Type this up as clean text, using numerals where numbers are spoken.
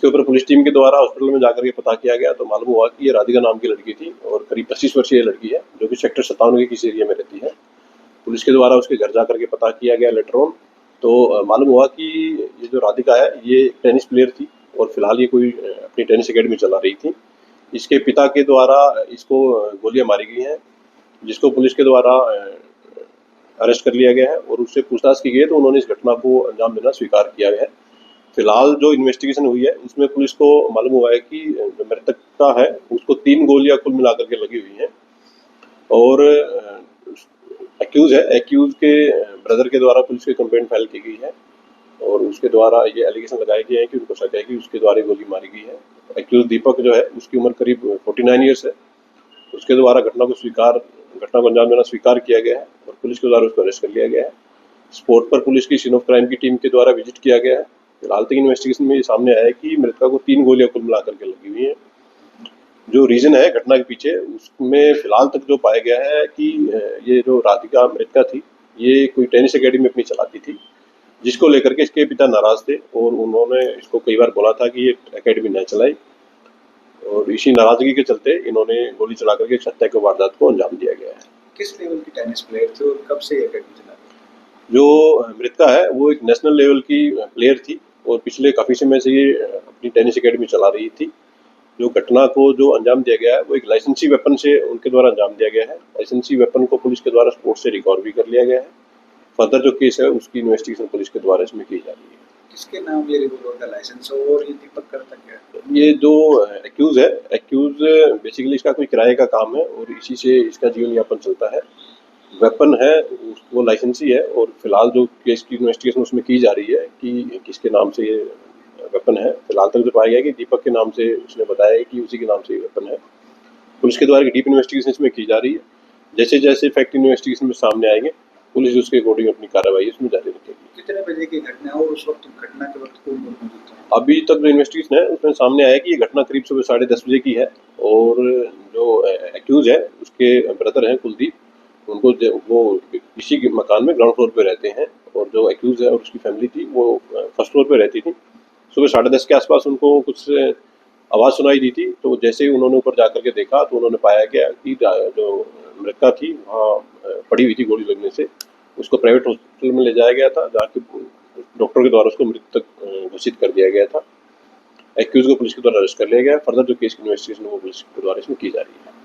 इसके ऊपर police team के द्वारा हॉस्पिटल में जाकर के पता किया गया तो मालूम हुआ कि ये राधिका नाम की लड़की थी और करीब 25 वर्षीय लड़की है जो कि सेक्टर 57 के किसी एरिया में रहती है। पुलिस के द्वारा उसके घर जाकर के पता किया गया लेटर ऑन, तो मालूम हुआ कि ये जो राधिका है ये टेनिस प्लेयर थी और फिलहाल ये कोई अपनी टेनिस एकेडमी चला रही थी। इसके पिता के द्वारा इसको गोलियां मारी गई हैं, जिसको पुलिस के द्वारा अरेस्ट कर लिया गया है और उससे पूछताछ की गई है तो उन्होंने इस घटना को अंजाम देना स्वीकार किया है। फिलहाल जो इन्वेस्टिगेशन हुई है उसमें पुलिस को मालूम हुआ है कि जो मृतका है उसको 3 गोलियां कुल मिलाकर के लगी हुई हैं और एक्यूज के ब्रदर के द्वारा पुलिस की कंप्लेंट फाइल की गई है और उसके द्वारा ये एलिगेशन लगाए गए हैं कि उनको शक है कि उसके द्वारा गोली मारी गई है। एक्यूज दीपक जो है उसकी उम्र करीब 49 ईयर्स है। उसके द्वारा घटना को अंजाम देना स्वीकार किया गया है और पुलिस के द्वारा उसको अरेस्ट कर लिया गया है। स्पॉट पर पुलिस की सीन ऑफ क्राइम की टीम के द्वारा विजिट किया गया है। फिलहाल तक इन्वेस्टिगेशन में ये सामने आया है कि मृतका को 3 गोलियां कुल मिलाकर के लगी हुई हैं। जो रीजन है घटना के पीछे उसमें फिलहाल तक जो पाया गया है कि ये जो राधिका मृतका थी ये कोई टेनिस एकेडमी अपनी चलाती थी, जिसको लेकर के इसके पिता नाराज थे और उन्होंने इसको कई बार बोला था कि ये एकेडमी न चलाए और इसी नाराजगी के चलते इन्होंने गोली चला करके इस हत्या की वारदात को अंजाम दिया गया है। किस लेवल की टेनिस प्लेयर थे और कब से ये एकेडमी चला रहे थे? जो मृतका है वो एक नेशनल लेवल की प्लेयर थी और पिछले काफ़ी समय से ये अपनी टेनिस एकेडमी चला रही थी। जो घटना को जो अंजाम दिया गया है वो एक लाइसेंसी वेपन से उनके द्वारा अंजाम दिया गया है। लाइसेंसी वेपन को पुलिस के द्वारा स्पोर्ट से रिकवर भी कर लिया गया है। फर्दर जो केस है उसकी इन्वेस्टिगेशन पुलिस के द्वारा इसमें की जा रही है। किसके नाम ये रिवॉल्वर का लाइसेंस और ये दीपक करता क्या है? ये जो एक्यूज बेसिकली इसका कोई किराए का काम है और इसी से इसका जीवन यापन चलता है। वेपन है वो लाइसेंसी है और फिलहाल जो केस की इन्वेस्टिगेशन उसमें की जा रही है कि किसके नाम से ये वेपन है। फिलहाल तक जो पाया गया कि दीपक के नाम से उसने बताया है कि उसी के नाम से ये वेपन है। पुलिस के द्वारा डीप इन्वेस्टिगेशन इसमें की जा रही है। जैसे जैसे फैक्ट इन्वेस्टिगेशन में सामने आएंगे पुलिस उसके अकॉर्डिंग अपनी कार्रवाई इसमें जारी रखेगी। कितने बजे की घटना है और उस वक्त घटना के वक्त कौन मौजूद था? अभी तक जो इन्वेस्टिगेशन है उसमें सामने आया कि ये घटना करीब सुबह 10:30 बजे की है और जो एक्यूज है उसके ब्रदर हैं कुलदीप, उनको वो इसी के मकान में ग्राउंड फ्लोर पे रहते हैं और जो एक्यूज है और उसकी फैमिली थी वो फर्स्ट फ्लोर पे रहती थी। सुबह 10:30 के आसपास उनको कुछ आवाज़ सुनाई दी थी तो जैसे ही उन्होंने ऊपर जाकर के देखा तो उन्होंने पाया गया कि जो मृतका थी वहाँ पड़ी हुई थी गोली लगने से। उसको प्राइवेट हॉस्पिटल में ले जाया गया था जहाँ के डॉक्टर के द्वारा उसको मृतक घोषित कर दिया गया था। एक्यूज को पुलिस के द्वारा अरेस्ट कर लिया गया। फर्दर जो केस की इन्वेस्टिगेशन वो पुलिस के द्वारा इसमें की जा रही है।